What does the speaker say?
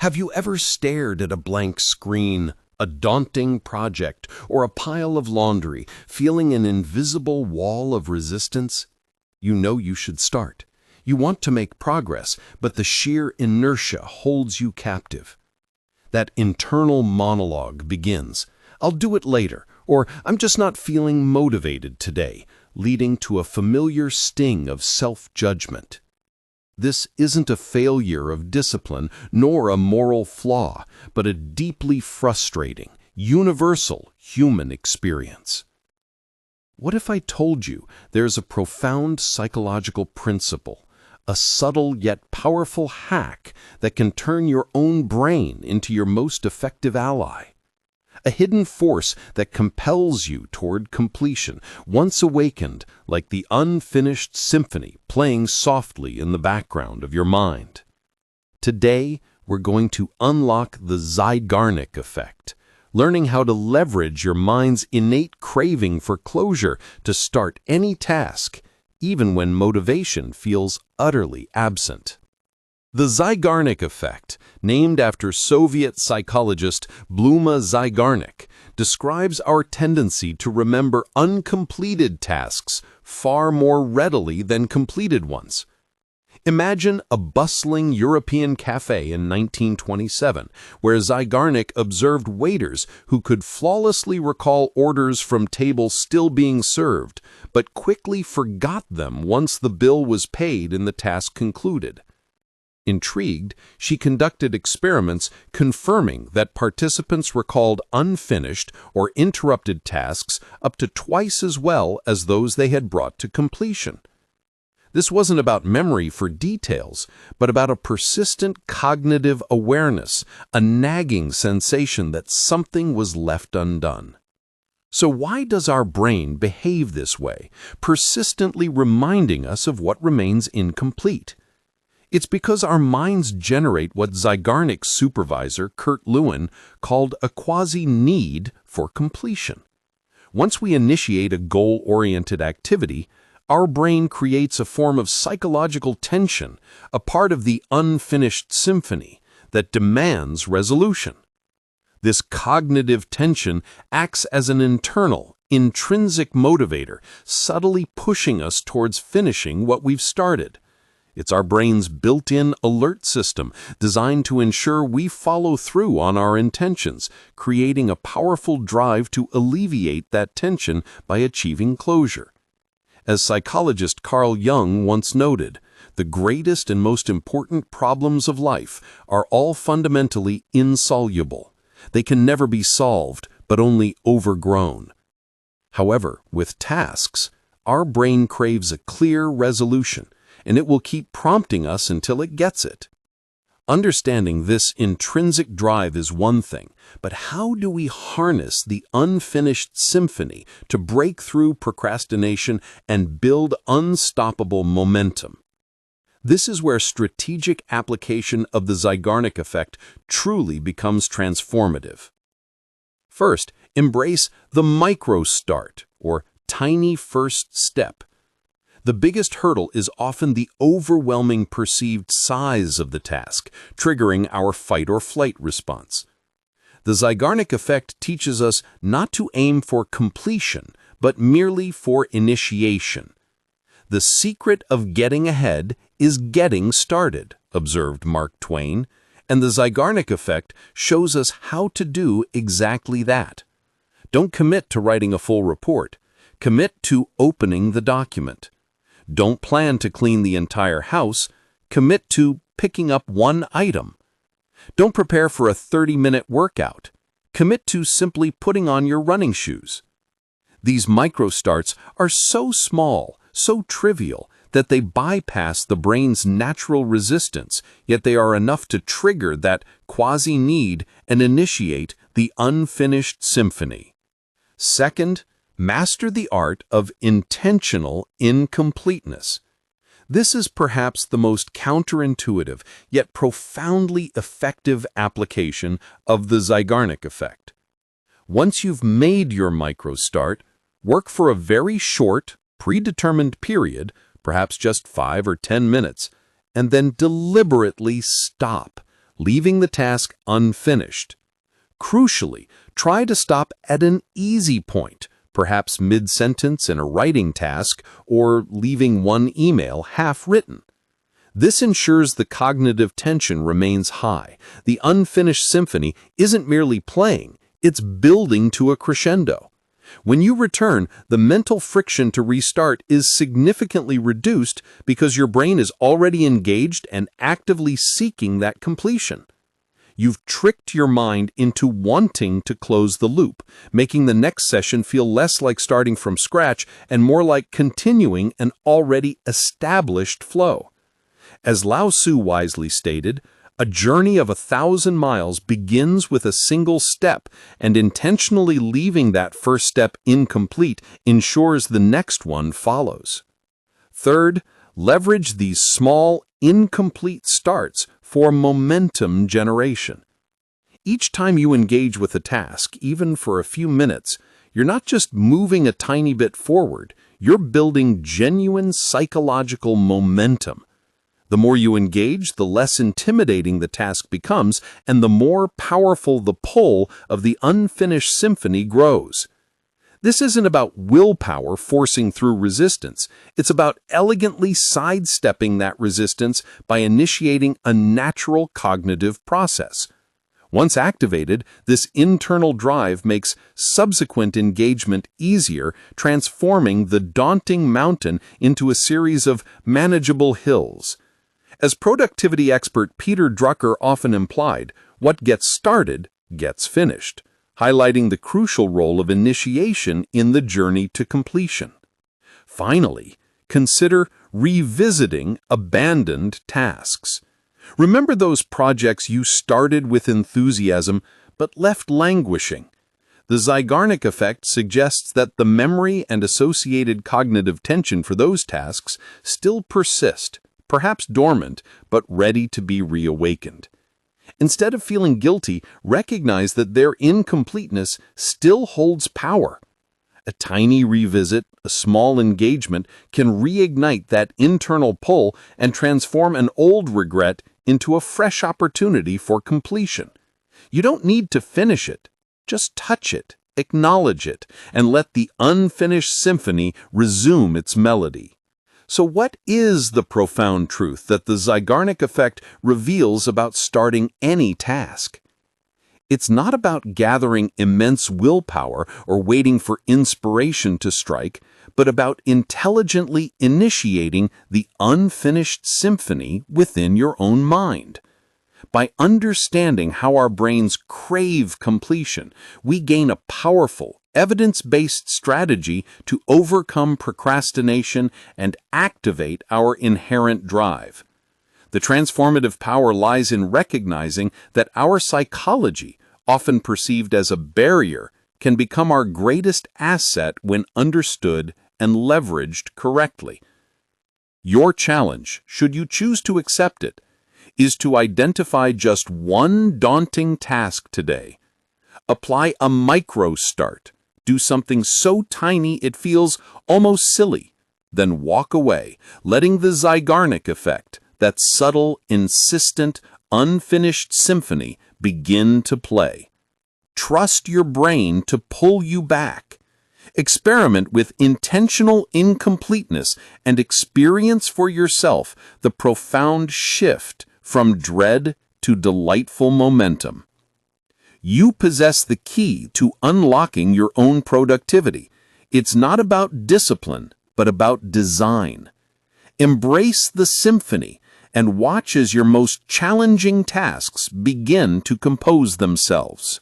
Have you ever stared at a blank screen, a daunting project, or a pile of laundry, feeling an invisible wall of resistance? You know you should start. You want to make progress, but the sheer inertia holds you captive. That internal monologue begins. "I'll do it later," or "I'm just not feeling motivated today," leading to a familiar sting of self-judgment. This isn't a failure of discipline nor a moral flaw, but a deeply frustrating, universal human experience. What if I told you there's a profound psychological principle, a subtle yet powerful hack that can turn your own brain into your most effective ally? A hidden force that compels you toward completion, once awakened like the unfinished symphony playing softly in the background of your mind. Today, we're going to unlock the Zeigarnik Effect, learning how to leverage your mind's innate craving for closure to start any task, even when motivation feels utterly absent. The Zeigarnik Effect, named after Soviet psychologist Bluma Zeigarnik, describes our tendency to remember uncompleted tasks far more readily than completed ones. Imagine a bustling European cafe in 1927, where Zeigarnik observed waiters who could flawlessly recall orders from tables still being served, but quickly forgot them once the bill was paid and the task concluded. Intrigued, she conducted experiments confirming that participants recalled unfinished or interrupted tasks up to twice as well as those they had brought to completion. This wasn't about memory for details, but about a persistent cognitive awareness, a nagging sensation that something was left undone. So why does our brain behave this way, persistently reminding us of what remains incomplete? It's because our minds generate what Zeigarnik's supervisor, Kurt Lewin, called a quasi-need for completion. Once we initiate a goal-oriented activity, our brain creates a form of psychological tension, a part of the unfinished symphony that demands resolution. This cognitive tension acts as an internal, intrinsic motivator, subtly pushing us towards finishing what we've started. It's our brain's built-in alert system designed to ensure we follow through on our intentions, creating a powerful drive to alleviate that tension by achieving closure. As psychologist Carl Jung once noted, the greatest and most important problems of life are all fundamentally insoluble. They can never be solved, but only overgrown. However, with tasks, our brain craves a clear resolution, and it will keep prompting us until it gets it. Understanding this intrinsic drive is one thing, but how do we harness the unfinished symphony to break through procrastination and build unstoppable momentum? This is where strategic application of the Zeigarnik Effect truly becomes transformative. First, embrace the micro start, or tiny first step. The biggest hurdle is often the overwhelming perceived size of the task, triggering our fight-or-flight response. The Zeigarnik Effect teaches us not to aim for completion, but merely for initiation. "The secret of getting ahead is getting started," observed Mark Twain, and the Zeigarnik Effect shows us how to do exactly that. Don't commit to writing a full report. Commit to opening the document. Don't plan to clean the entire house. Commit to picking up one item. Don't prepare for a 30-minute workout. Commit to simply putting on your running shoes. These micro-starts are so small, so trivial, that they bypass the brain's natural resistance, yet they are enough to trigger that quasi-need and initiate the unfinished symphony. Second, master the art of intentional incompleteness. This is perhaps the most counterintuitive, yet profoundly effective application of the Zeigarnik Effect. Once you've made your micro-start, work for a very short, predetermined period, perhaps just 5 or 10 minutes, and then deliberately stop, leaving the task unfinished. Crucially, try to stop at an easy point, perhaps mid-sentence in a writing task or leaving one email half-written. This ensures the cognitive tension remains high. The unfinished symphony isn't merely playing, it's building to a crescendo. When you return, the mental friction to restart is significantly reduced because your brain is already engaged and actively seeking that completion. You've tricked your mind into wanting to close the loop, making the next session feel less like starting from scratch and more like continuing an already established flow. As Lao Tzu wisely stated, a journey of 1,000 miles begins with a single step, and intentionally leaving that first step incomplete ensures the next one follows. Third, leverage these small, incomplete starts for momentum generation. Each time you engage with a task, even for a few minutes, you're not just moving a tiny bit forward, you're building genuine psychological momentum. The more you engage, the less intimidating the task becomes, and the more powerful the pull of the unfinished symphony grows. This isn't about willpower forcing through resistance. It's about elegantly sidestepping that resistance by initiating a natural cognitive process. Once activated, this internal drive makes subsequent engagement easier, transforming the daunting mountain into a series of manageable hills. As productivity expert Peter Drucker often implied, what gets started gets finished, highlighting the crucial role of initiation in the journey to completion. Finally, consider revisiting abandoned tasks. Remember those projects you started with enthusiasm but left languishing. The Zeigarnik Effect suggests that the memory and associated cognitive tension for those tasks still persist, perhaps dormant, but ready to be reawakened. Instead of feeling guilty, recognize that their incompleteness still holds power. A tiny revisit, a small engagement, can reignite that internal pull and transform an old regret into a fresh opportunity for completion. You don't need to finish it. Just touch it, acknowledge it, and let the unfinished symphony resume its melody. So what is the profound truth that the Zeigarnik Effect reveals about starting any task? It's not about gathering immense willpower or waiting for inspiration to strike, but about intelligently initiating the unfinished symphony within your own mind. By understanding how our brains crave completion, we gain a powerful, evidence-based strategy to overcome procrastination and activate our inherent drive. The transformative power lies in recognizing that our psychology, often perceived as a barrier, can become our greatest asset when understood and leveraged correctly. Your challenge, should you choose to accept it, is to identify just one daunting task today. Apply a micro start. Do something so tiny it feels almost silly. Then walk away, letting the Zeigarnik Effect, that subtle, insistent, unfinished symphony, begin to play. Trust your brain to pull you back. Experiment with intentional incompleteness and experience for yourself the profound shift from dread to delightful momentum. You possess the key to unlocking your own productivity. It's not about discipline, but about design. Embrace the symphony and watch as your most challenging tasks begin to compose themselves.